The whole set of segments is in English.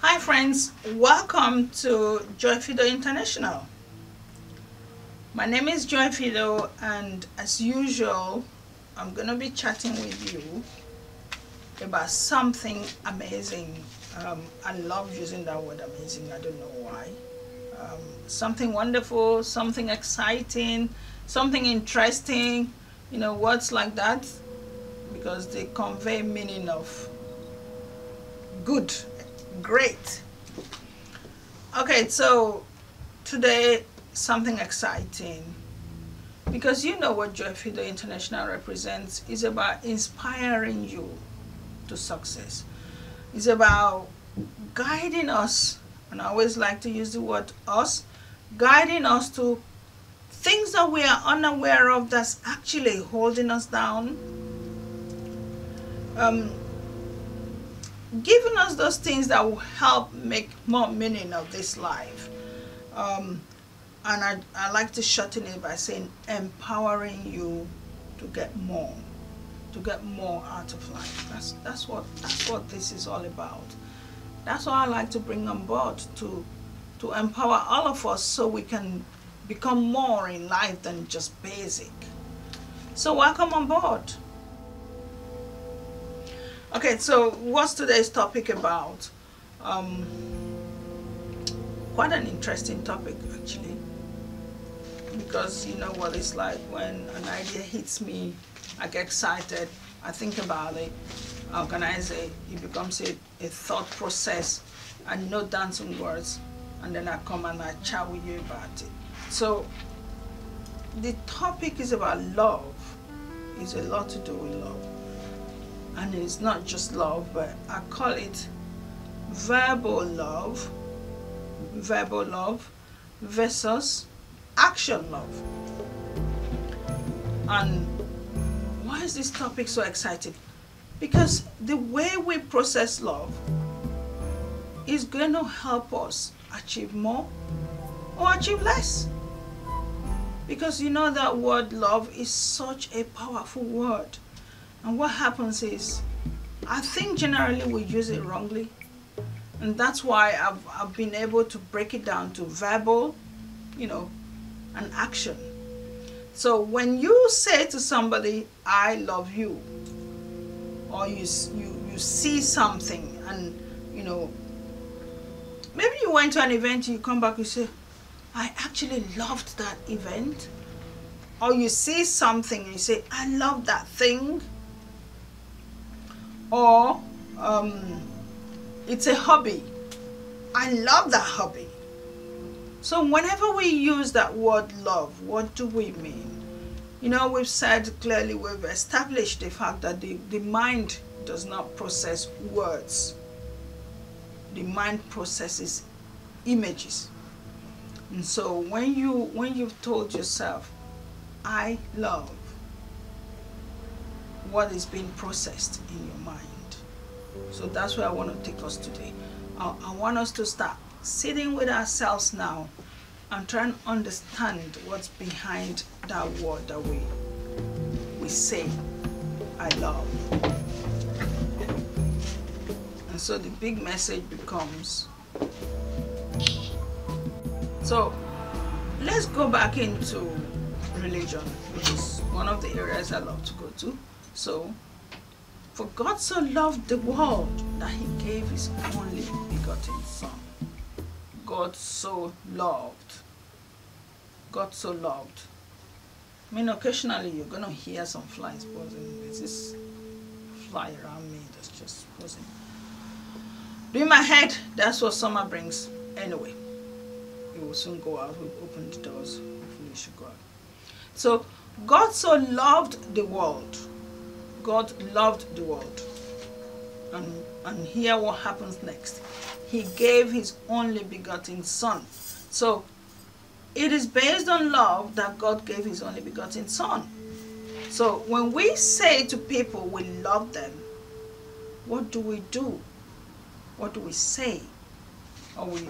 Hi friends, welcome to Joy Fido International. My name is Joy Fido, and as usual I'm gonna be chatting with you about something amazing. I love using that word amazing, I don't know why. Something wonderful, something exciting, something interesting, words like that, because they convey meaning of good, great. Okay, so today something exciting, because you know what Joy Fido International represents is about inspiring you to success. It's about guiding us, and I always like to use the word us, guiding us to things that we are unaware of that's actually holding us down, giving us those things that will help make more meaning of this life. And I like to shorten it by saying empowering you to get more out of life. That's what this is all about. That's what I like to bring on board, to empower all of us so we can become more in life than just basic. So welcome on board. Okay, so what's today's topic about? Quite an interesting topic actually, because you know what it's like when an idea hits me. I get excited, I think about it, I organize it, it becomes a thought process. I note down some words, and then I come and I chat with you about it. So the topic is about love. It's a lot to do with love, and it's not just love, but I call it verbal love versus action love. And why is this topic so exciting? Because the way we process love is going to help us achieve more or achieve less. Because you know that word love is such a powerful word. And what happens is, I think generally we use it wrongly. And that's why I've been able to break it down to verbal, and action. So when you say to somebody, I love you, or you see something, and maybe you went to an event, you come back, you say, I actually loved that event. Or you see something and you say, I love that thing. Or it's a hobby. I love that hobby. So whenever we use that word love, what do we mean? We've said clearly, we've established the fact that the mind does not process words. The mind processes images. And so when you've told yourself, I love, what is being processed in your mind? So that's where I want to take us today. I want us to start sitting with ourselves now and try and understand what's behind that word that we say, I love. And so the big message becomes, so let's go back into religion, which is one of the areas I love to go to. So, for God so loved the world that he gave his only begotten son. God so loved. God so loved. I mean, occasionally you're going to hear some flies buzzing. There's this fly around me that's just buzzing. In my head, that's what summer brings. Anyway, it will soon go out. We'll open the doors. Hopefully it should go out. So, God so loved the world. God loved the world. And here what happens next. He gave his only begotten son. So it is based on love that God gave his only begotten son. So when we say to people we love them, what do we do? What do we say? Or we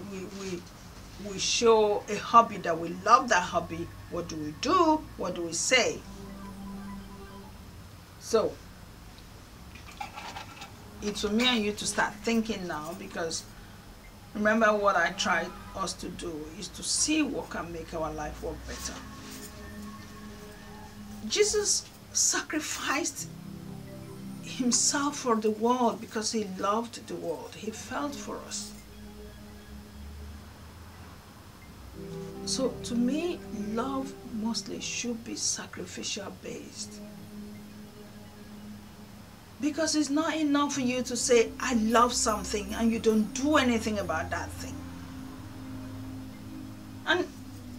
show a hobby that we love that hobby. What do we do? What do we say? So it's for me and you to start thinking now, because Remember, what I tried us to do is to see what can make our life work better. Jesus sacrificed himself for the world because he loved the world. He felt for us. So to me, love mostly should be sacrificial based. Because it's not enough for you to say, I love something, and you don't do anything about that thing. And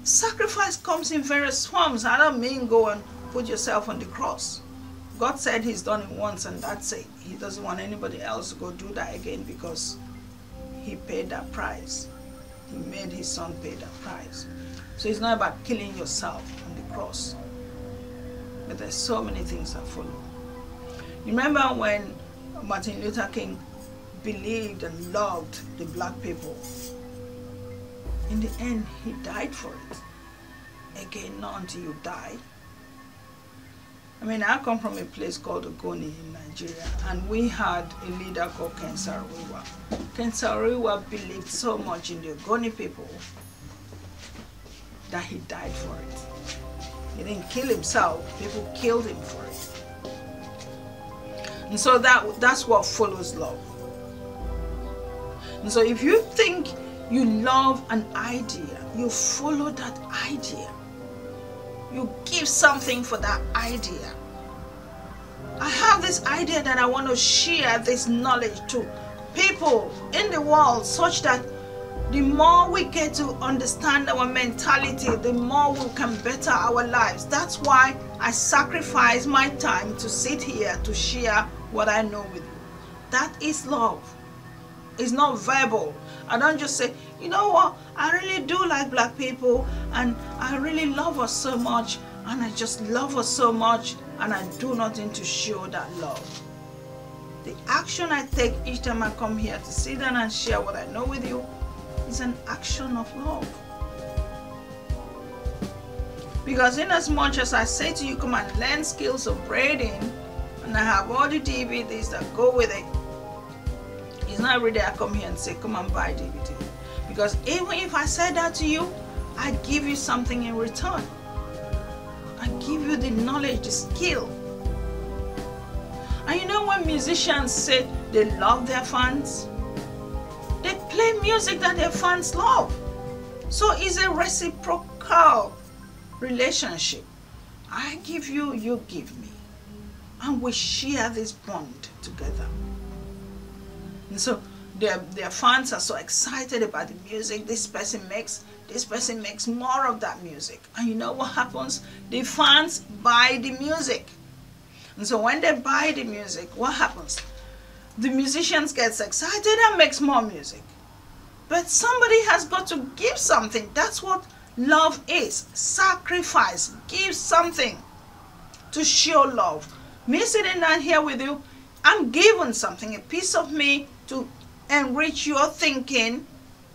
sacrifice comes in various forms. I don't mean go and put yourself on the cross. God said he's done it once and that's it. He doesn't want anybody else to go do that again because he paid that price. He made his son pay that price. So it's not about killing yourself on the cross. But there's so many things that follow. Remember when Martin Luther King believed and loved the black people? In the end, he died for it. Again, not until you die. I mean, I come from a place called Ogoni in Nigeria, and we had a leader called Ken Saro-Wiwa. Ken Saro-Wiwa believed so much in the Ogoni people that he died for it. He didn't kill himself, people killed him for it. And so that's what follows love. And so if you think you love an idea, you follow that idea. You give something for that idea. I have this idea that I want to share this knowledge to people in the world, such that the more we get to understand our mentality, the more we can better our lives. That's why I sacrifice my time to sit here to share what I know with you. That is love. It's not verbal. I don't just say, you know what, I really do like black people and I really love us so much and I just love us so much and I do nothing to show that love. The action I take each time I come here to sit down and share what I know with you is an action of love. Because in as much as I say to you, come and learn skills of braiding, and I have all the DVDs that go with it, it's not really I come here and say, come and buy DVD. Because even if I said that to you, I give you something in return. I give you the knowledge, the skill. And you know when musicians say they love their fans, they play music that their fans love. So it's a reciprocal relationship. I give you, you give me. And we share this bond together. And so their fans are so excited about the music this person makes more of that music. And you know what happens? The fans buy the music. And so when they buy the music, what happens? The musicians get excited and makes more music. But somebody has got to give something. That's what love is. Sacrifice. Give something to show love. Me sitting down here with you, I'm giving something, a piece of me to enrich your thinking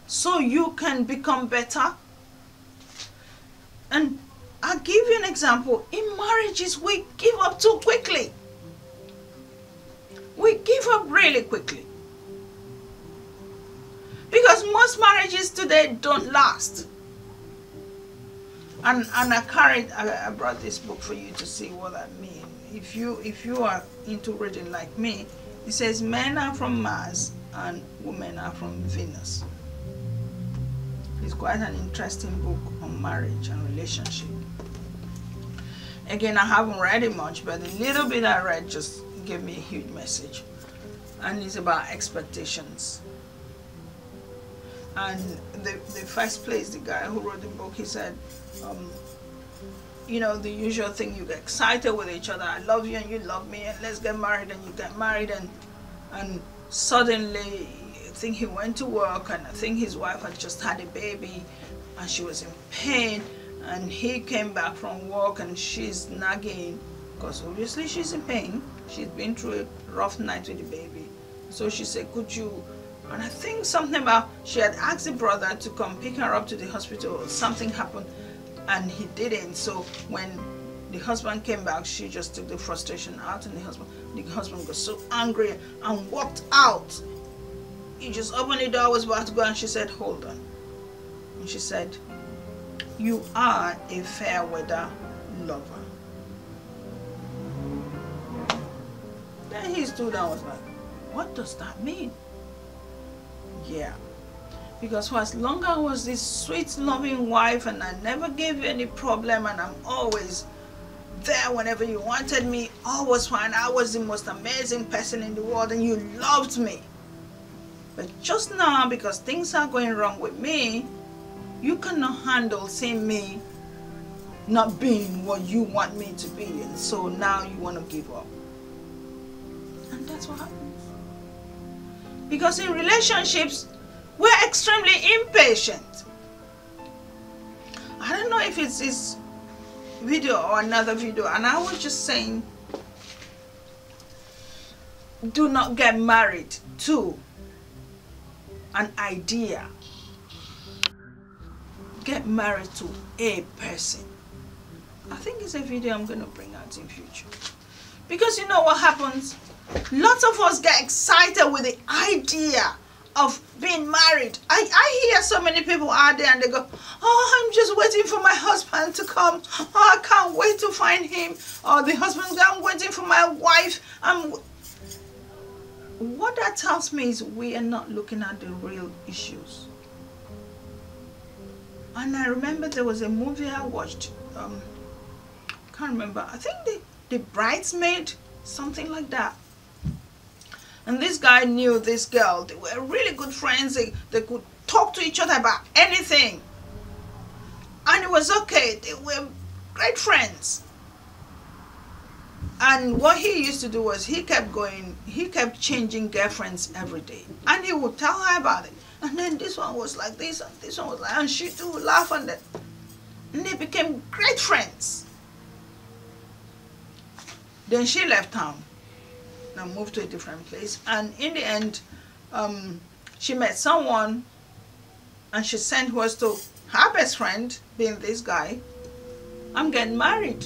so you can become better. And I'll give you an example. In marriages, we give up too quickly. We give up really quickly. Because most marriages today don't last. And I brought this book for you to see what I mean. If you are into reading like me, it says men are from Mars and women are from Venus. It's quite an interesting book on marriage and relationship. Again, I haven't read it much, but the little bit I read just gave me a huge message. And it's about expectations. And the first place, the guy who wrote the book, he said, you know, the usual thing, you get excited with each other. I love you and you love me and let's get married, and you get married, and suddenly I think he went to work and I think his wife had just had a baby and she was in pain, and he came back from work and she's nagging because obviously she's in pain. She's been through a rough night with the baby. So she said, could you, and I think something about, she had asked the brother to come pick her up to the hospital or something happened, and he didn't. So when the husband came back, she just took the frustration out on the husband. The husband got so angry and walked out. he just opened the door, was about to go, and she said, hold on. And she said, you are a fair weather lover. Then he stood and was like, what does that mean? Yeah. Because for as long as I was this sweet, loving wife, and I never gave you any problem, and I'm always there whenever you wanted me, all was fine. I was the most amazing person in the world, and you loved me. But just now, because things are going wrong with me, you cannot handle seeing me not being what you want me to be, and so now you want to give up. And that's what happens. Because in relationships, we're extremely impatient. I don't know if it's this video or another video, and I was just saying, do not get married to an idea. Get married to a person. I think it's a video I'm going to bring out in future. Because you know what happens? Lots of us get excited with the idea of being married. I hear so many people out there and they go, oh, I'm just waiting for my husband to come. Oh, I can't wait to find him. Or the husband's I'm waiting for my wife. What that tells me is we are not looking at the real issues. And I remember there was a movie I watched. Can't remember. I think the Bridesmaid, something like that. And this guy knew this girl. They were really good friends. They could talk to each other about anything. And it was okay. They were great friends. And what he used to do was he kept changing girlfriends every day. And he would tell her about it. And then this one was like this, and this one was like, and she too would laugh, and they became great friends. Then she left town and moved to a different place. And in the end, she met someone, and she sent words to her best friend, being this guy, I'm getting married.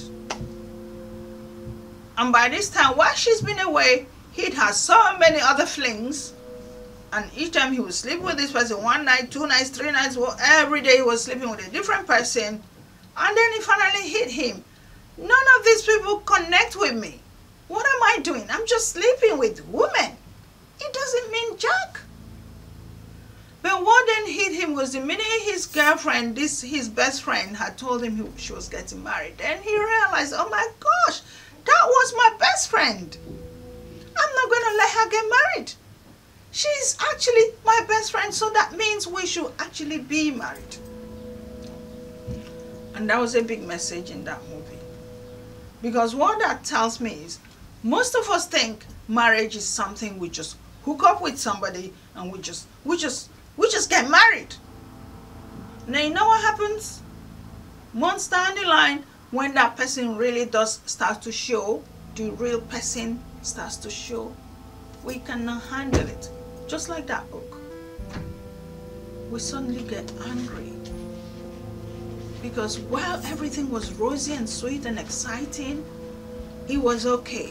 And by this time, while she's been away, he'd had so many other flings. And each time he would sleep with this person, 1 night, 2 nights, 3 nights, well, every day he was sleeping with a different person. And then it finally hit him. None of these people connect with me. What am I doing? I'm just sleeping with women. It doesn't mean jack. But what then hit him was the minute his girlfriend, his best friend, had told him she was getting married. Then he realized, oh my gosh, that was my best friend. I'm not going to let her get married. She's actually my best friend, so that means we should actually be married. And that was a big message in that movie. Because what that tells me is, most of us think marriage is something we just hook up with somebody and we just get married. Now you know what happens? Months down the line, when that person really does start to show, the real person starts to show, we cannot handle it. Just like that book. We suddenly get angry. Because while everything was rosy and sweet and exciting, it was okay.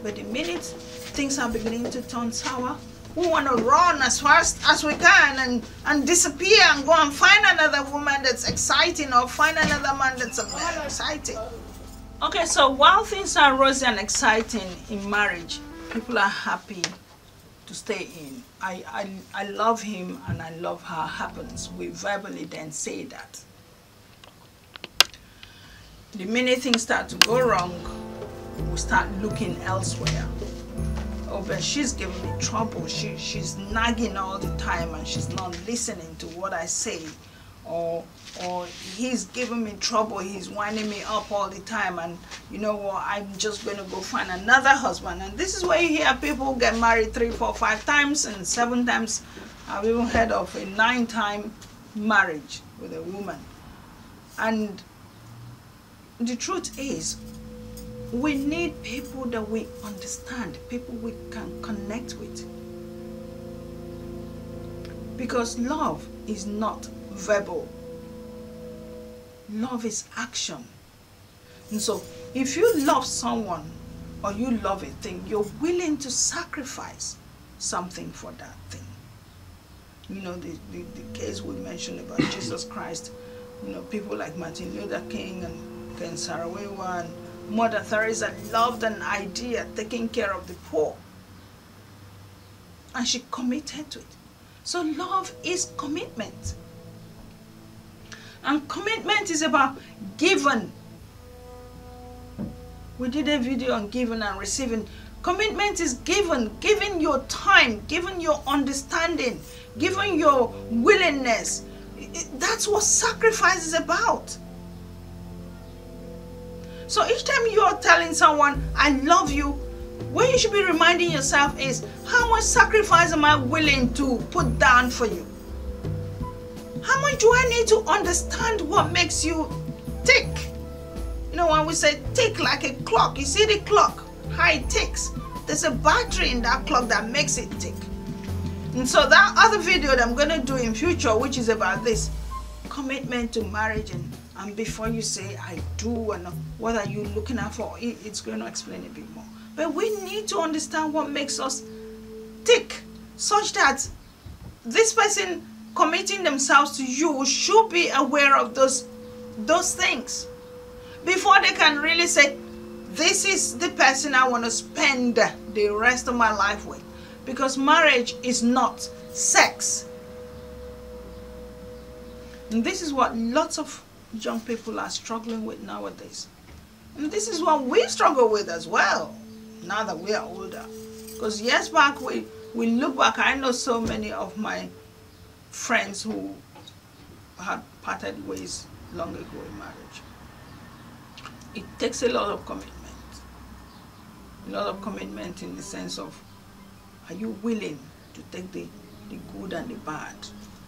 But the minute things are beginning to turn sour, we want to run as fast as we can and disappear and go and find another woman that's exciting, or find another man that's exciting. Okay, so while things are rosy and exciting in marriage, people are happy to stay in. I love him and I love her happens. We verbally then say that. The minute things start to go wrong, we start looking elsewhere. Oh, but she's giving me trouble. She's nagging all the time and she's not listening to what I say. Or he's giving me trouble, he's winding me up all the time, and you know what, I'm just going to go find another husband. And this is where you hear people get married 3, 4, 5 times, and 7 times. I've even heard of a 9-time marriage with a woman. And the truth is, we need people that we understand, people we can connect with. Because love is not verbal. Love is action. And so if you love someone or you love a thing, you're willing to sacrifice something for that thing. You know, the case we mentioned about Jesus Christ, you know, people like Martin Luther King and Ken Saro-Wiwa and Mother Teresa loved an idea, taking care of the poor. And she committed to it. So love is commitment. And commitment is about giving. We did a video on giving and receiving. Commitment is giving your time, giving your understanding, giving your willingness. That's what sacrifice is about. So each time you are telling someone, I love you, what you should be reminding yourself is, how much sacrifice am I willing to put down for you? How much do I need to understand what makes you tick? You know, when we say tick like a clock, you see the clock, how it ticks. There's a battery in that clock that makes it tick. And so that other video that I'm going to do in future, which is about this, commitment to marriage, and before you say I do, and what are you looking out for, it's going to explain a bit more. But we need to understand what makes us tick, such that this person committing themselves to you should be aware of those things before they can really say, this is the person I want to spend the rest of my life with. Because marriage is not sex. And this is what lots of young people are struggling with nowadays. And this is what we struggle with as well, now that we are older. Because years back, we look back, I know so many of my friends who had parted ways long ago in marriage. It takes a lot of commitment. A lot of commitment in the sense of, are you willing to take the good and the bad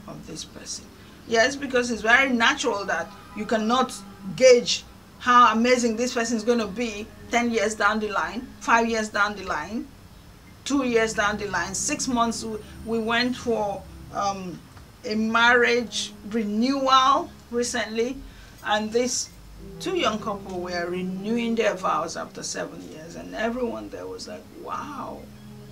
of this person? Yes, because it's very natural that you cannot gauge how amazing this person is going to be 10 years down the line, 5 years down the line, 2 years down the line, 6 months. We went for a marriage renewal recently, and these two young couple were renewing their vows after 7 years, and everyone there was like, wow,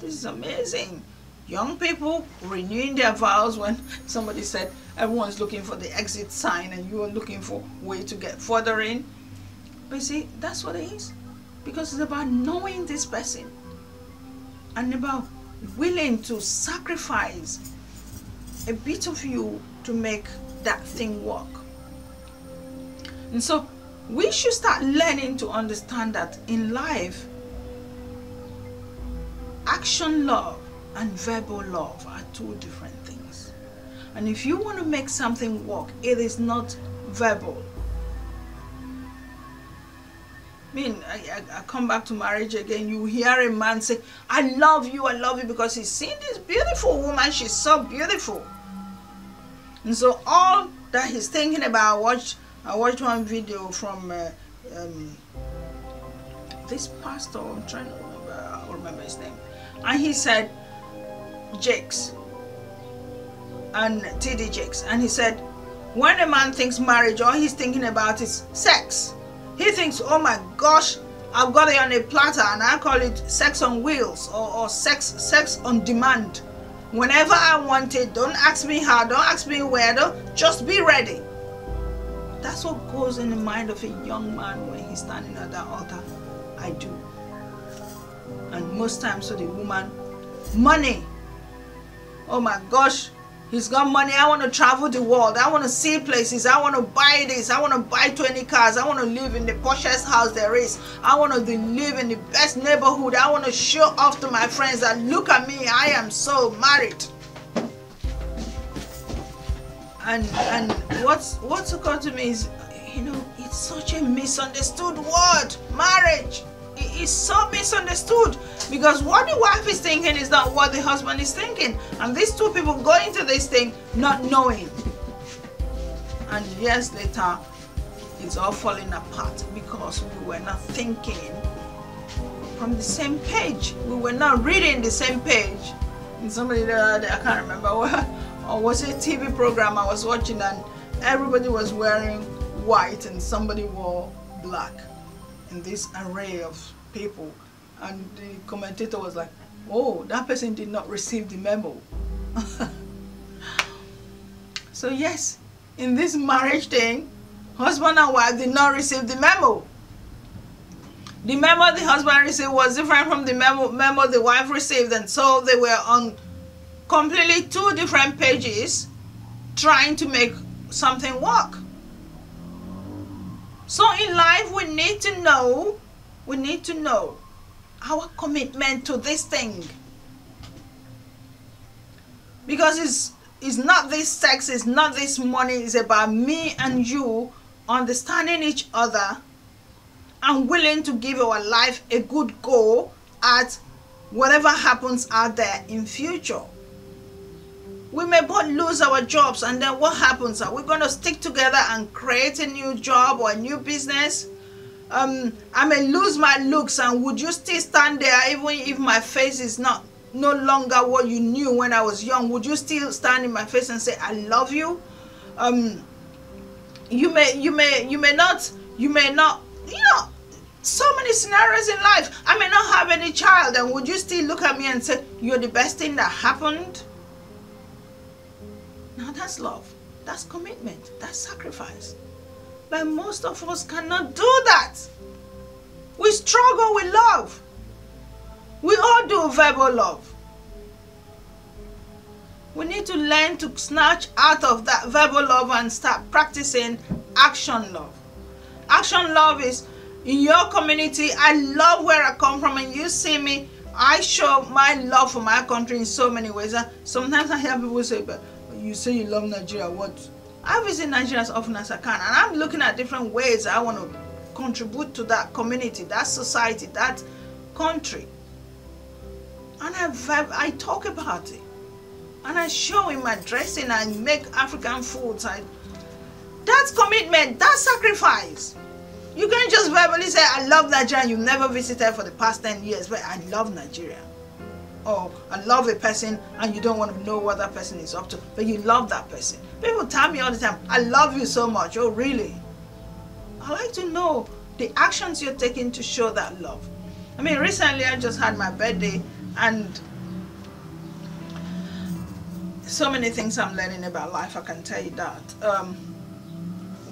this is amazing. Young people renewing their vows when somebody said everyone's looking for the exit sign and you are looking for a way to get further in. But see, that's what it is. Because it's about knowing this person and about willing to sacrifice a bit of you to make that thing work. And so we should start learning to understand that in life, action love and verbal love are two different things. And if you want to make something work, it is not verbal. I mean, I come back to marriage again, you hear a man say, I love you because he's seen this beautiful woman, she's so beautiful. And so all that he's thinking about, I watched one video from this pastor, I'm trying to remember, I'll remember his name. And he said, Jakes, and TD Jakes, and he said, when a man thinks marriage, all he's thinking about is sex. He thinks, oh my gosh, I've got it on a platter, and I call it sex on wheels, or sex on demand. Whenever I want it, don't ask me how, don't ask me where, just be ready. That's what goes in the mind of a young man when he's standing at that altar. I do. And most times for the woman, money. Oh my gosh, he's got money. I want to travel the world. I want to see places. I want to buy this. I want to buy 20 cars. I want to live in the poshest house there is. I want to live in the best neighborhood. I want to show off to my friends that look at me, I am so married. And what's occurred to me is, you know, it's such a misunderstood word, marriage. It is so misunderstood, because what the wife is thinking is not what the husband is thinking, and these two people go into this thing not knowing, and years later it's all falling apart because we were not thinking from the same page, we were not reading the same page. And somebody the other day, I can't remember what, or was it a TV program I was watching, and everybody was wearing white and somebody wore black. This array of people, and the commentator was like, oh, that person did not receive the memo. So yes, in this marriage thing, husband and wife did not receive the memo. The memo the husband received was different from the memo the wife received, and so they were on completely two different pages trying to make something work. So in life we need to know our commitment to this thing. Because it's not this sex, it's not this money, it's about me and you understanding each other and willing to give our life a good go at whatever happens out there in future. We may both lose our jobs, and then what happens? Are we going to stick together and create a new job or a new business? I may lose my looks, and would you still stand there even if my face is no longer what you knew when I was young? Would you still stand in my face and say I love you? You may not, so many scenarios in life. I may not have any child, and would you still look at me and say you're the best thing that happened? Now that's love, that's commitment, that's sacrifice. But most of us cannot do that. We struggle with love. We all do verbal love. We need to learn to snatch out of that verbal love and start practicing action love. Action love is in your community. I love where I come from, and you see me, I show my love for my country in so many ways. Sometimes I hear people say, but you say you love Nigeria, what? I visit Nigeria as often as I can, and I'm looking at different ways I want to contribute to that community, that society, that country. And I talk about it. And I show in my dressing, I make African foods. That's commitment, that's sacrifice. You can't just verbally say, I love Nigeria, and you've never visited for the past 10 years, but I love Nigeria. Or I love a person and you don't want to know what that person is up to, but you love that person. People tell me all the time, I love you so much. Oh, really? I like to know the actions you're taking to show that love. I mean, recently I just had my birthday, and so many things I'm learning about life, I can tell you that.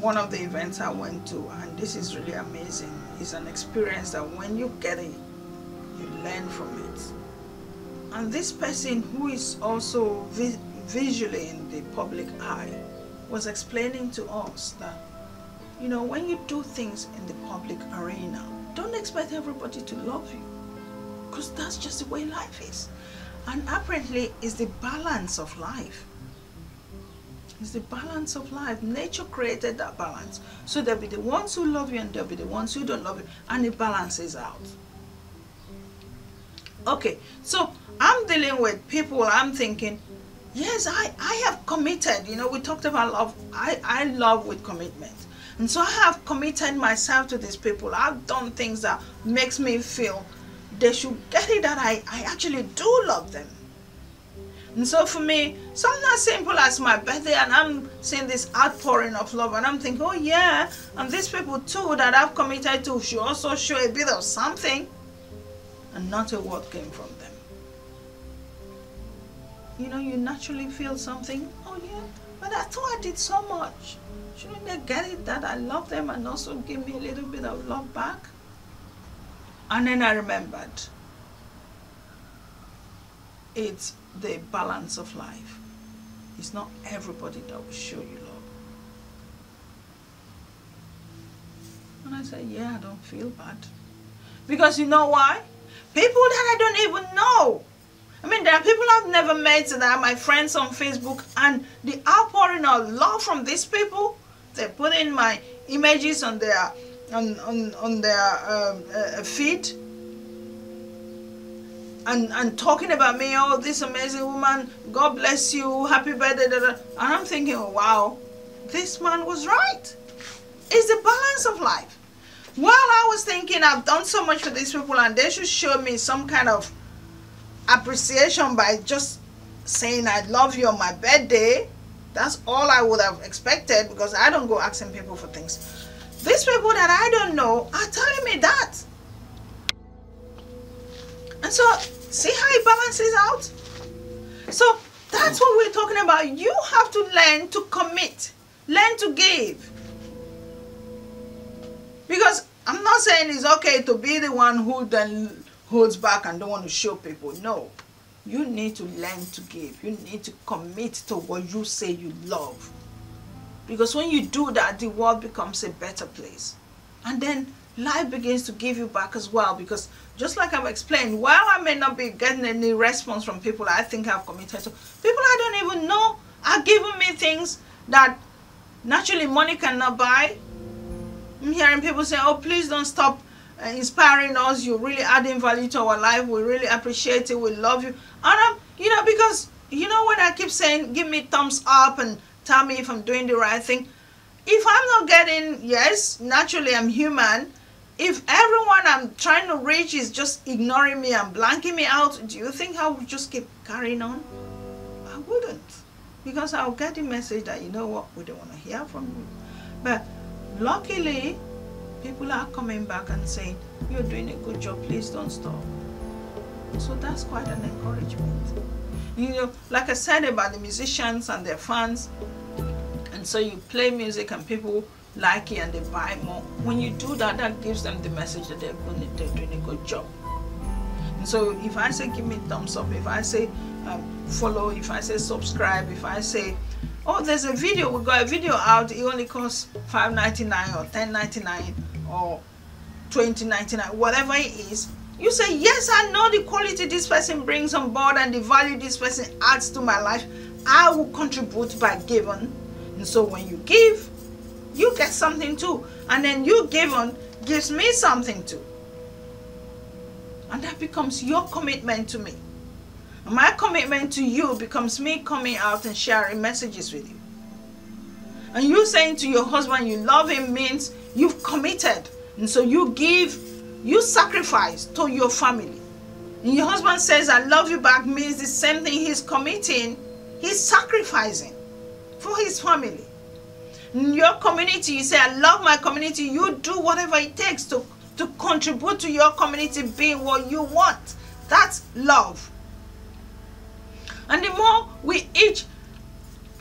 One of the events I went to, and this is really amazing, is an experience that when you get it, you learn from it. And this person, who is also visually in the public eye, was explaining to us that, when you do things in the public arena, don't expect everybody to love you, because that's just the way life is. And apparently it's the balance of life. It's the balance of life. Nature created that balance. So there'll be the ones who love you, and there'll be the ones who don't love you, and it balances out. Okay, so I'm dealing with people, I'm thinking, yes, I have committed. We talked about love. I love with commitment. And so I have committed myself to these people. I've done things that makes me feel they should get it, that I actually do love them. And so for me, something as simple as my birthday, and I'm seeing this outpouring of love, and I'm thinking, oh yeah, and these people too that I've committed to should also show a bit of something. And not a word came from them. You naturally feel something. Oh yeah, but I thought I did so much. Shouldn't they get it that I love them and also give me a little bit of love back? And then I remembered, it's the balance of life. It's not everybody that will show you love. And I said, yeah, I don't feel bad. Because you know why? People that I don't even know. I mean, there are people I've never met that are my friends on Facebook, and the outpouring of love from these people, they put in my images on their feed, and talking about me. Oh, this amazing woman, God bless you, happy birthday, and I'm thinking, oh, wow, this man was right. It's the balance of life. While I was thinking I've done so much for these people and they should show me some kind of appreciation by just saying I love you on my birthday, that's all I would have expected, because I don't go asking people for things. These people that I don't know are telling me that. And so, see how it balances out? So, That's what we're talking about. You have to learn to commit, learn to give. Because I'm not saying it's okay to be the one who then holds back and don't want to show people. No. You need to learn to give. You need to commit to what you say you love. Because when you do that, the world becomes a better place. And then life begins to give you back as well. Because just like I've explained, while I may not be getting any response from people I think I've committed to, people I don't even know are giving me things that naturally money cannot buy. I'm hearing people say, oh, please don't stop inspiring us. You're really adding value to our life. We really appreciate it. We love you. And because, when I keep saying, give me thumbs up and tell me if I'm doing the right thing. If I'm not getting, yes, naturally I'm human. If everyone I'm trying to reach is just ignoring me and blanking me out, do you think I would just keep carrying on? I wouldn't. Because I'll get the message that, you know what, we don't want to hear from you. But luckily, people are coming back and saying, you're doing a good job, please don't stop. So that's quite an encouragement. Like I said about the musicians and their fans, and so you play music and people like it and they buy more. When you do that, that gives them the message that they're doing a good job. And so if I say give me thumbs up, if I say follow, if I say subscribe, if I say, oh, there's a video, we got a video out, it only costs $5.99 or $10.99 or $20.99, whatever it is, you say, yes, I know the quality this person brings on board and the value this person adds to my life. I will contribute by giving. And so when you give, you get something too. And then you giving gives me something too. And that becomes your commitment to me. And my commitment to you becomes me coming out and sharing messages with you. And you saying to your husband you love him means you've committed. And so you give, you sacrifice to your family. And your husband says I love you back means the same thing. He's committing, he's sacrificing for his family. In your community, you say I love my community. You do whatever it takes to contribute to your community being what you want. That's love. And the more we each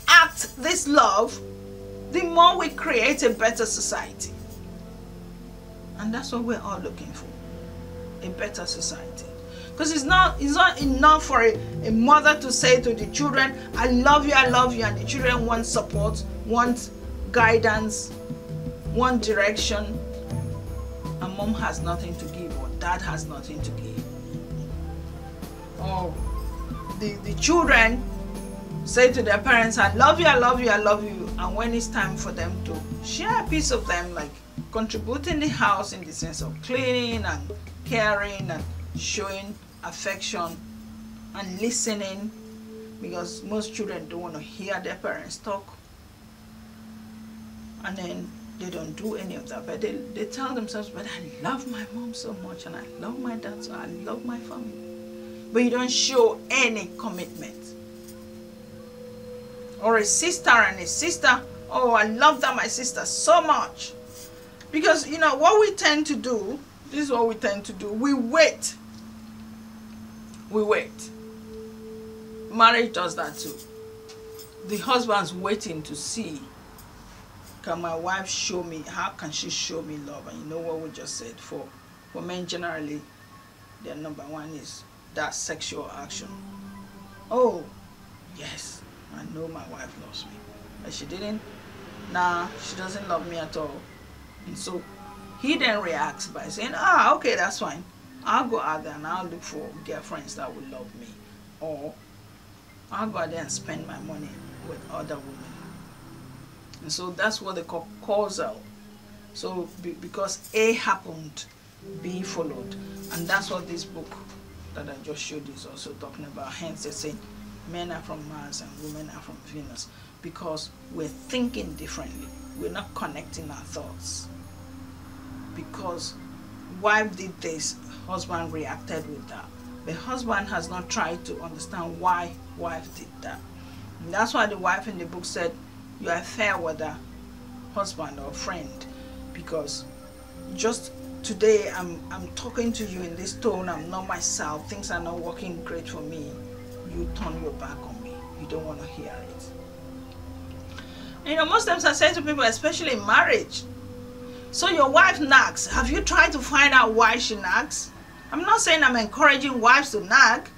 act this love, the more we create a better society. And that's what we're all looking for, a better society. Because it's not enough for a mother to say to the children, I love you, and the children want support, want guidance, want direction, and mom has nothing to give or dad has nothing to give. Or the children say to their parents, I love you, and when it's time for them to share a piece of them, like contributing the house in the sense of cleaning and caring and showing affection and listening, because most children don't want to hear their parents talk, and then they don't do any of that, but they tell themselves, but I love my mom so much and I love my dad, so I love my family. But you don't show any commitment. Or a sister and a sister, oh, I love that my sister so much. Because, what we tend to do, this is what we tend to do, we wait. We wait. Marriage does that too. The husband's waiting to see, can my wife show me, how can she show me love? And you know what we just said, for men generally, their number one is that sexual action. Oh, yes, I know my wife loves me. But she didn't. Nah, she doesn't love me at all. And so he then reacts by saying, okay, that's fine. I'll go out there and I'll look for girlfriends that will love me. Or I'll go out there and spend my money with other women. And so that's what they call causal. So because A happened, B followed. And that's what this book that I just showed you is also talking about. Hence they're saying men are from Mars and women are from Venus. Because we're thinking differently. We're not connecting our thoughts. Because wife did this, husband reacted with that. The husband has not tried to understand why wife did that. And that's why the wife in the book said, you are fair weather husband or friend, because just today I'm talking to you in this tone, I'm not myself, things are not working great for me, you turn your back on me. you don't want to hear it. You know, most times I say to people, especially in marriage, so your wife nags. Have you tried to find out why she nags? I'm not saying I'm encouraging wives to nag,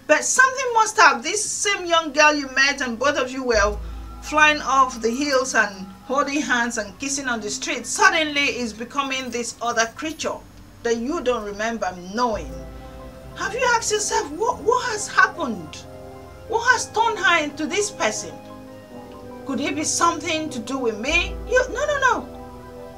but something must have. This same young girl you met and both of you were flying off the hills and holding hands and kissing on the street, suddenly is becoming this other creature that you don't remember knowing. Have you asked yourself, what has happened? What has turned her into this person? Could it be something to do with me? No.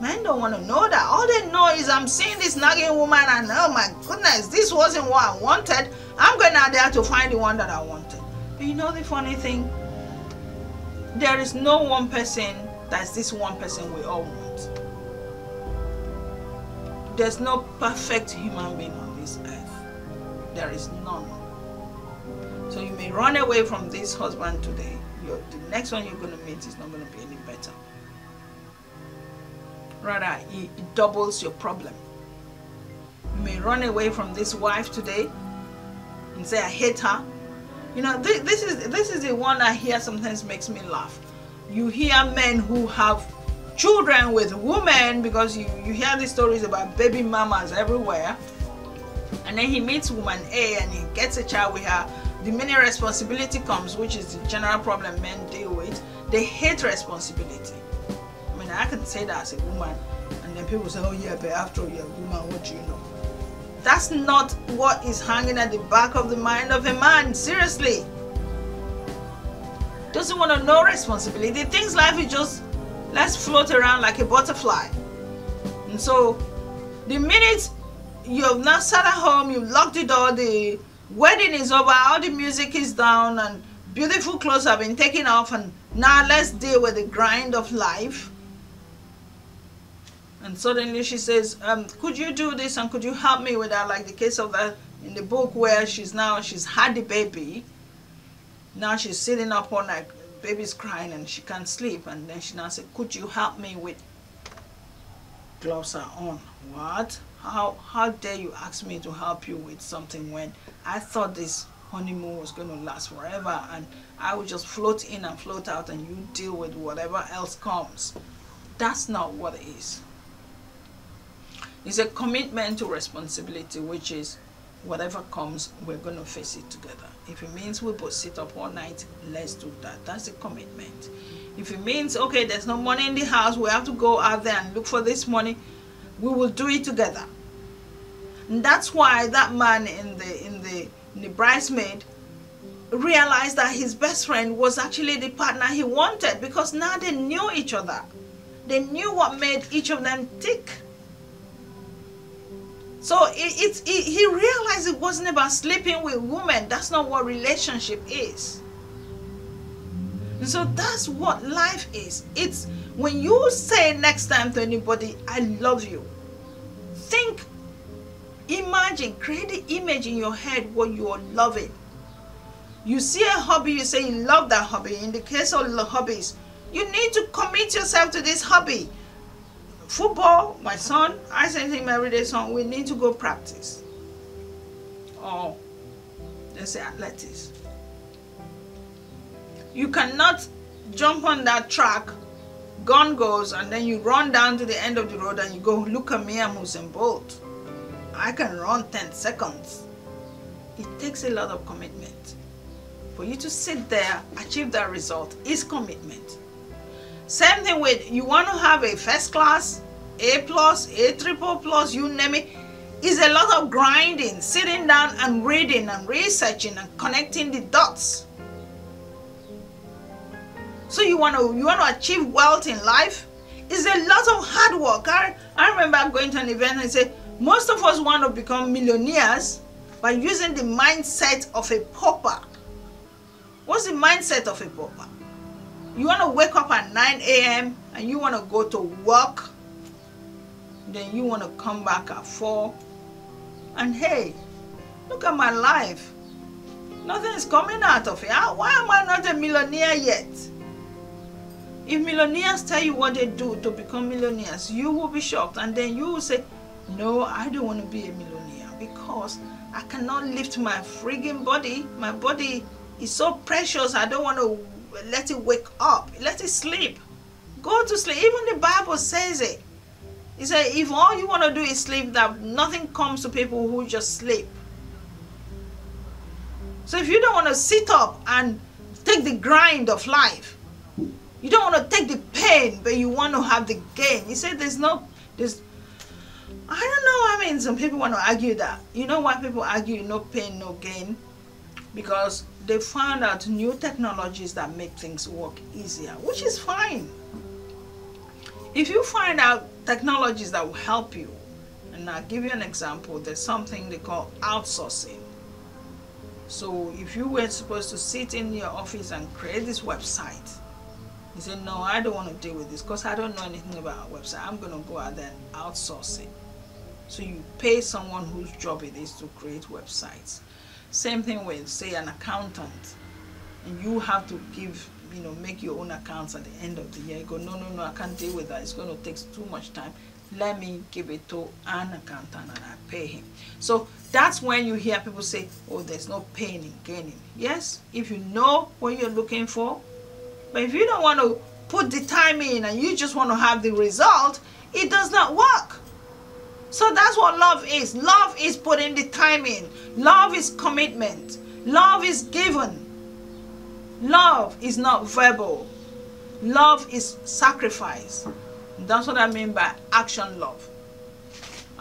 Men don't want to know that. All they know is I'm seeing this nagging woman and oh my goodness, this wasn't what I wanted. I'm going out there to find the one that I wanted. But you know the funny thing? There is no one person that's this one person we all want. There's no perfect human being on this earth. There is none. So you may run away from this husband today. The next one you're going to meet is not going to be any better. Rather, it doubles your problem. You may run away from this wife today and say, I hate her. You know, this is the one I hear sometimes makes me laugh. You hear men who have children with women, because you hear these stories about baby mamas everywhere, and then he meets woman A and he gets a child with her. The minute responsibility comes, which is the general problem men deal with, they hate responsibility. I mean, I can say that as a woman, and then people say, oh yeah, but after all, you're a woman, what do you know? That's not what is hanging at the back of the mind of a man, seriously. Doesn't want to know responsibility. Thinks life is just, let's float around like a butterfly. And so, the minute you've now sat at home, you've locked the door, the wedding is over, all the music is down, and beautiful clothes have been taken off, and now let's deal with the grind of life. And suddenly she says, could you do this and could you help me with that? Like the case of that in the book where she's had the baby. Now she's sitting up all night, baby's crying and she can't sleep. And then she now said, could you help me with, gloves are on. What? How dare you ask me to help you with something when I thought this honeymoon was going to last forever and I would just float in and float out and you deal with whatever else comes. That's not what it is. It's a commitment to responsibility, which is whatever comes, we're going to face it together. If it means we both sit up all night, let's do that. That's a commitment. If it means, okay, there's no money in the house, we have to go out there and look for this money, we will do it together. And that's why that man in the bridesmaid realized that his best friend was actually the partner he wanted, because now they knew each other. They knew what made each of them tick. So he realized it wasn't about sleeping with women. That's not what relationship is. And so that's what life is. It's when you say next time to anybody, I love you, think, imagine, create the image in your head what you are loving. You see a hobby, you say you love that hobby. In the case of the hobbies, you need to commit yourself to this hobby. Football, my son, I send him every day, son, we need to go practice. Or let's say athletics. You cannot jump on that track, gun goes, and then you run down to the end of the road and you go, look at me, I'm Usain Bolt. I can run 10 seconds. It takes a lot of commitment. For you to sit there, achieve that result is commitment. Same thing with, you want to have a first class, A+, A triple plus, you name it. It's a lot of grinding, sitting down and reading and researching and connecting the dots. So you want to achieve wealth in life? It's a lot of hard work. I remember going to an event and say, most of us want to become millionaires by using the mindset of a pauper. What's the mindset of a pauper? You want to wake up at 9 a.m. and you want to go to work. Then you want to come back at 4. And hey, look at my life. Nothing is coming out of it. Why am I not a millionaire yet? If millionaires tell you what they do to become millionaires, you will be shocked. And then you will say, no, I don't want to be a millionaire because I cannot lift my frigging body. My body is so precious. I don't want to let it wake up. Let it sleep. Go to sleep. Even the Bible says it. It says if all you want to do is sleep, that nothing comes to people who just sleep. So if you don't want to sit up and take the grind of life, you don't want to take the pain, but you want to have the gain. You say I don't know. I mean, some people want to argue that. You know why people argue no pain, no gain? Because they found out new technologies that make things work easier, which is fine. If you find out technologies that will help you, and I'll give you an example, there's something they call outsourcing. So if you were supposed to sit in your office and create this website, you say, no, I don't want to deal with this because I don't know anything about a website. I'm going to go out there and outsource it. So you pay someone whose job it is to create websites. Same thing with, say, an accountant, and you have to give, make your own accounts at the end of the year. You go, no, I can't deal with that. It's going to take too much time. Let me give it to an accountant and I pay him. So that's when you hear people say, oh, there's no pain in gaining. Yes, if you know what you're looking for, but if you don't want to put the time in and you just want to have the result, it does not work. So that's what love is. Love is putting the time in. Love is commitment. Love is given. Love is not verbal. Love is sacrifice. That's what I mean by action love.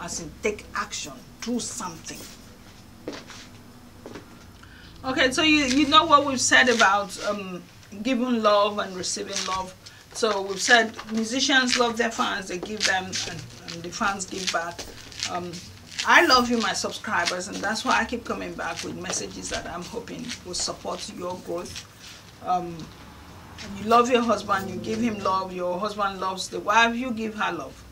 As in take action, do something. Okay, so you know what we've said about giving love and receiving love. So we've said musicians love their fans, they give them, and the fans give back. I love you, my subscribers, and that's why I keep coming back with messages that I'm hoping will support your growth. You love your husband, you give him love. Your husband loves the wife, you give her love.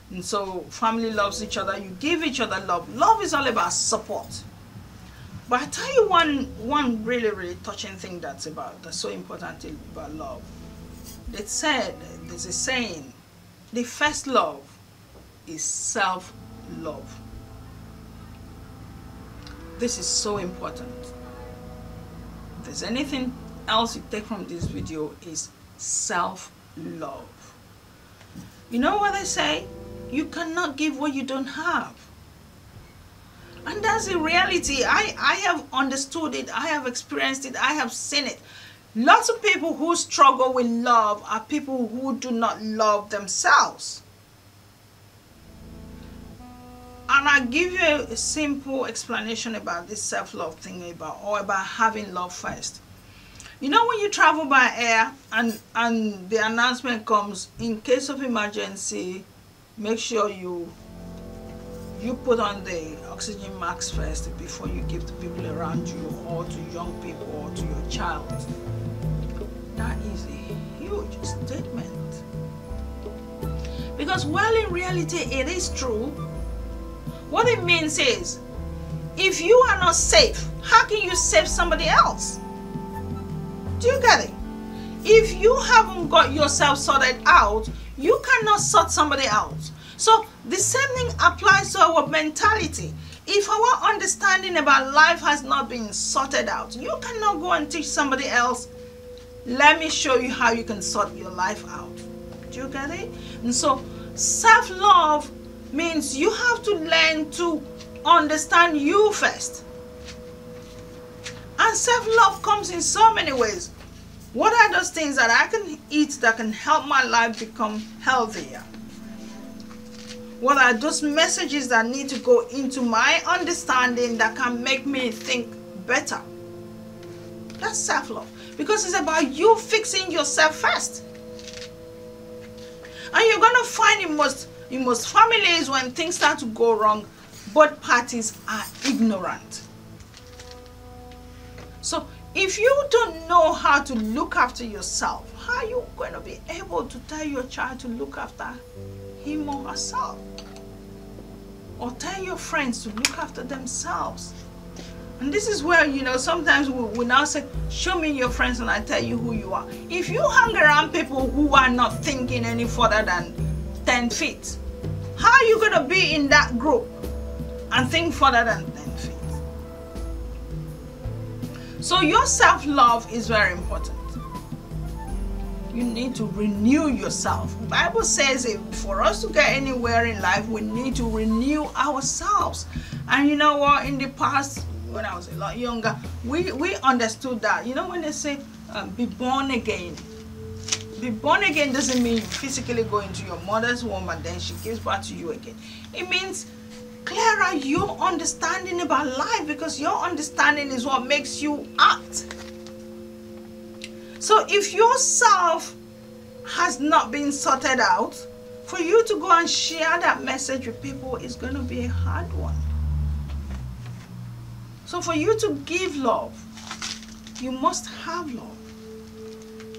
And so family loves each other, you give each other love. Love is all about support. But I tell you one really touching thing that's so important about love. It said, there's a saying, the first love is self-love. This is so important. If there's anything else you take from this video, is self-love. You know what they say? You cannot give what you don't have. And that's the reality. I have understood it, I have experienced it, I have seen it. Lots of people who struggle with love are people who do not love themselves. And I'll give you a simple explanation about this self-love thing, about having love first. You know, when you travel by air and the announcement comes, in case of emergency, make sure you put on the oxygen mask first before you give to people around you, or to young people, or to your child. That is a huge statement. Because while in reality it is true, what it means is, if you are not safe, how can you save somebody else? Do you get it? If you haven't got yourself sorted out, you cannot sort somebody out. So the same thing applies to our mentality. If our understanding about life has not been sorted out, you cannot go and teach somebody else, let me show you how you can sort your life out. Do you get it? And so self-love means you have to learn to understand you first. And self-love comes in so many ways. What are those things that I can eat that can help my life become healthier? What are those messages that need to go into my understanding that can make me think better? That's self-love. Because it's about you fixing yourself first. And you're going to find in most families, when things start to go wrong, both parties are ignorant. So if you don't know how to look after yourself, how are you going to be able to tell your child to look after him or herself? Or tell your friends to look after themselves? And this is where, sometimes we now say, show me your friends and I tell you who you are. If you hang around people who are not thinking any further than 10 feet, how are you going to be in that group and think further than 10 feet? So your self-love is very important. You need to renew yourself. The Bible says for us to get anywhere in life, we need to renew ourselves. And you know what? In the past, when I was a lot younger, we understood that. You know, when they say be born again. Be born again doesn't mean you physically go into your mother's womb and then she gives birth to you again. It means clearer your understanding about life, because your understanding is what makes you act. So if yourself has not been sorted out, for you to go and share that message with people is going to be a hard one. So for you to give love, you must have love.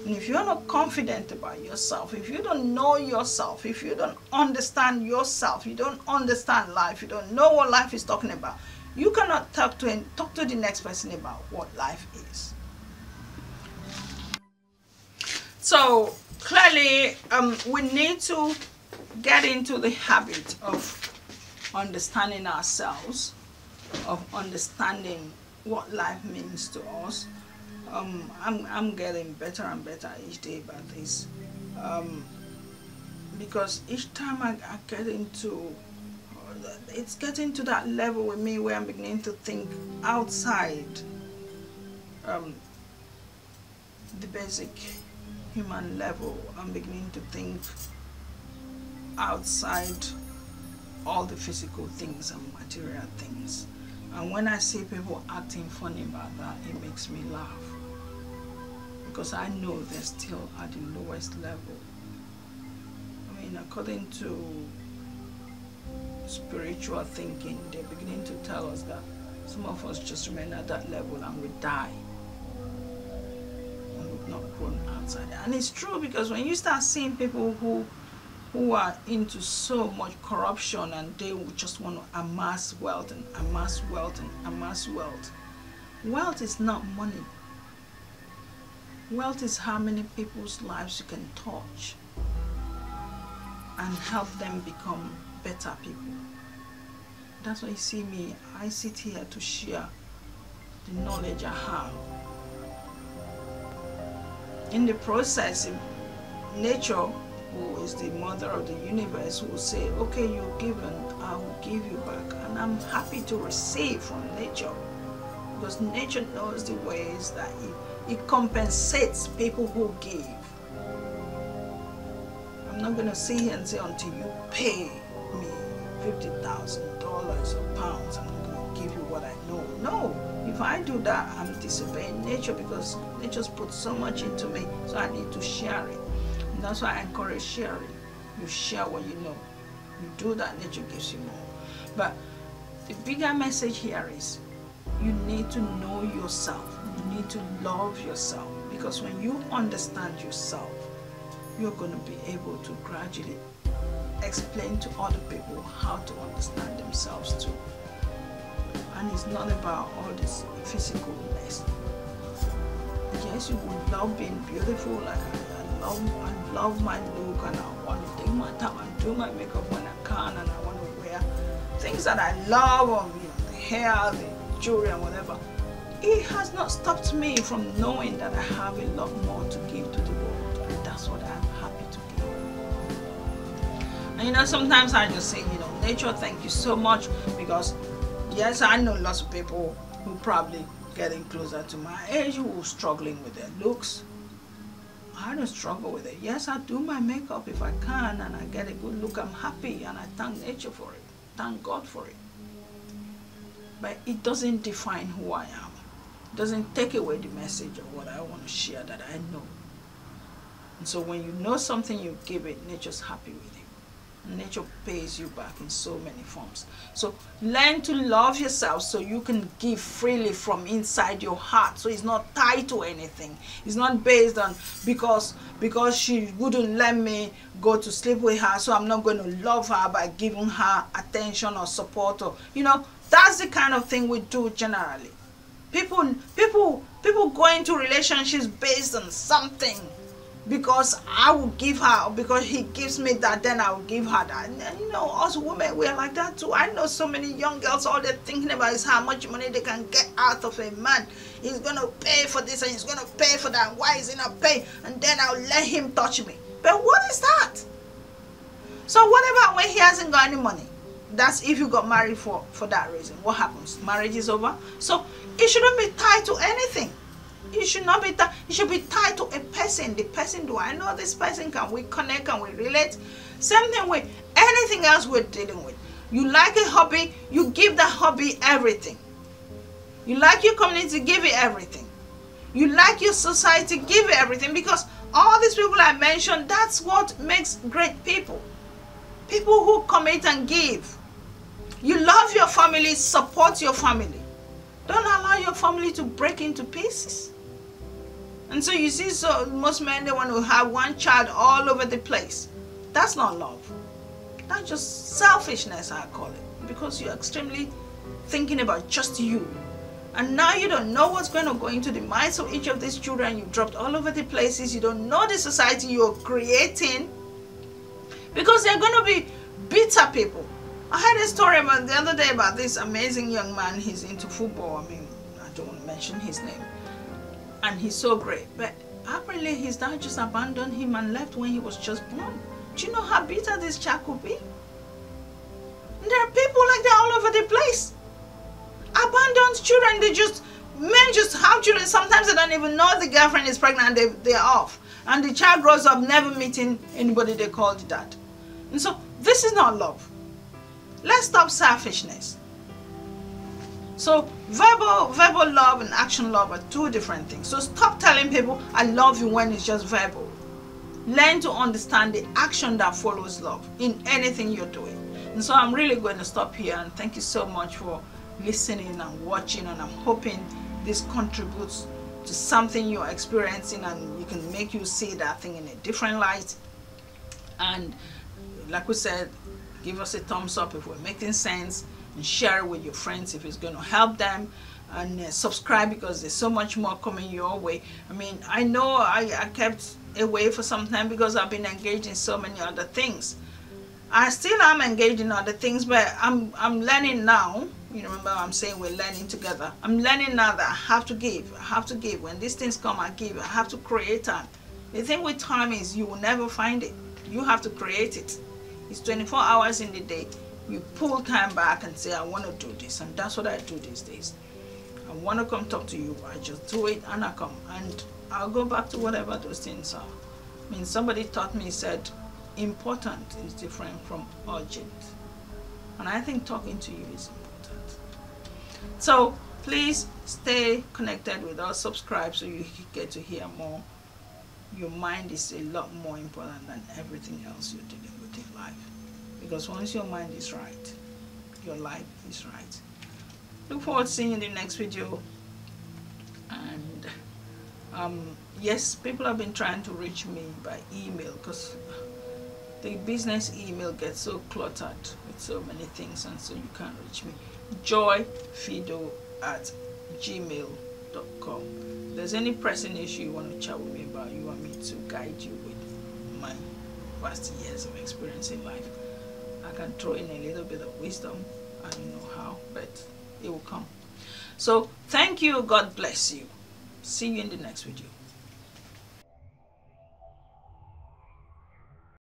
And if you're not confident about yourself, if you don't know yourself, if you don't understand yourself, you don't understand life, you don't know what life is talking about, you cannot talk to the next person about what life is. So clearly, we need to get into the habit of understanding ourselves, of understanding what life means to us. I'm getting better and better each day about this, because each time I get into, it's getting to that level with me where I'm beginning to think outside the basic human level. I'm beginning to think outside all the physical things and material things. And when I see people acting funny about that, it makes me laugh, because I know they're still at the lowest level. I mean, according to spiritual thinking, they're beginning to tell us that some of us just remain at that level and we die. And we've not grown outside. And it's true, because when you start seeing people who are into so much corruption and they just want to amass wealth and amass wealth and amass wealth. Wealth is not money. Wealth is how many people's lives you can touch and help them become better people. That's why you see me, I sit here to share the knowledge I have. In the process, nature, who is the mother of the universe, will say, okay, you've given, I will give you back. And I'm happy to receive from nature, because nature knows the ways that it compensates people who give. I'm not going to sit here and say, until you pay me $50,000 or pounds, I'm not going to give you what I know. No, if I do that, I'm disobeying nature, because nature's put so much into me, so I need to share it. And that's why I encourage sharing. You share what you know. You do that, nature gives you more. But the bigger message here is, you need to know yourself. You need to love yourself, because when you understand yourself, you're going to be able to gradually explain to other people how to understand themselves too. And it's not about all this physicalness. Yes, you would love being beautiful, like I love my look, and I want to take my time and do my makeup when I can, and I want to wear things that I love, or the hair, the jewelry and whatever. It has not stopped me from knowing that I have a lot more to give to the world, and that's what I'm happy to give. And sometimes I just say, nature, thank you so much, because yes, I know lots of people who probably getting closer to my age who are struggling with their looks. I don't struggle with it. Yes, I do my makeup if I can, and I get a good look. I'm happy, and I thank nature for it. Thank God for it. But it doesn't define who I am. It doesn't take away the message of what I want to share that I know. And so when you know something, you give it, nature's happy with it. Nature pays you back in so many forms. So learn to love yourself so you can give freely from inside your heart. So it's not tied to anything. It's not based on because she wouldn't let me go to sleep with her, so I'm not going to love her by giving her attention or support, or that's the kind of thing we do generally. People go into relationships based on something. because I will give her, or because he gives me that, then I will give her that. And you know, us women, we are like that too. I know so many young girls, all they're thinking about is how much money they can get out of a man. He's gonna pay for this and he's gonna pay for that. Why is he not paying? And then I'll let him touch me. But what is that? So what about when he hasn't got any money? That's if you got married for that reason. What happens? Marriage is over. So it shouldn't be tied to anything. It should not be tied. It should be tied to a person. The person, do I know this person? Can we connect? Can we relate? Same thing with anything else we're dealing with. You like a hobby, you give that hobby everything. You like your community, give it everything. You like your society, give it everything. Because all these people I mentioned, that's what makes great people. People who commit and give. You love your family, support your family. Don't allow your family to break into pieces. And so you see, so most men, they want to have one child all over the place. That's not love. That's just selfishness, I call it. Because you're extremely thinking about just you. And now you don't know what's going to go into the minds of each of these children. You've dropped all over the places. You don't know the society you're creating. Because they're going to be bitter people. I heard a story about the other day about this amazing young man. He's into football. I mean, I don't want to mention his name. And he's so great. But apparently his dad just abandoned him and left when he was just born. Do you know how bitter this child could be? And there are people like that all over the place. Abandoned children, men just have children. Sometimes they don't even know the girlfriend is pregnant and they're off. And the child grows up never meeting anybody they call dad. And so this is not love. Let's stop selfishness. So verbal love and action love are two different things. So stop telling people I love you when it's just verbal. Learn to understand the action that follows love in anything you're doing. And so I'm really going to stop here, and thank you so much for listening and watching, and I'm hoping this contributes to something you're experiencing and you can make you see that thing in a different light. And like we said, give us a thumbs up if we're making sense, and share it with your friends if it's going to help them, and subscribe, because there's so much more coming your way. I mean, I know I kept away for some time because I've been engaged in so many other things. I still am engaged in other things, but I'm learning now. You remember I'm saying we're learning together. I'm learning now that I have to give. I have to give. When these things come, I give. I have to create time. The thing with time is you will never find it. You have to create it. It's 24 hours in the day. You pull time back and say, I want to do this. And that's what I do these days. I want to come talk to you. I just do it and I come. And I'll go back to whatever those things are. I mean, somebody taught me, said, important is different from urgent. And I think talking to you is important. So please stay connected with us. Subscribe so you get to hear more. Your mind is a lot more important than everything else you're dealing with in life. Because once your mind is right, your life is right. Look forward to seeing you in the next video. And yes, people have been trying to reach me by email, because the business email gets so cluttered with so many things, and so you can't reach me. joyfido@gmail.com. If there's any pressing issue you want to chat with me about, you want me to guide you with my vast years of experience in life, I can throw in a little bit of wisdom. I don't know how, but it will come. So thank you. God bless you. See you in the next video.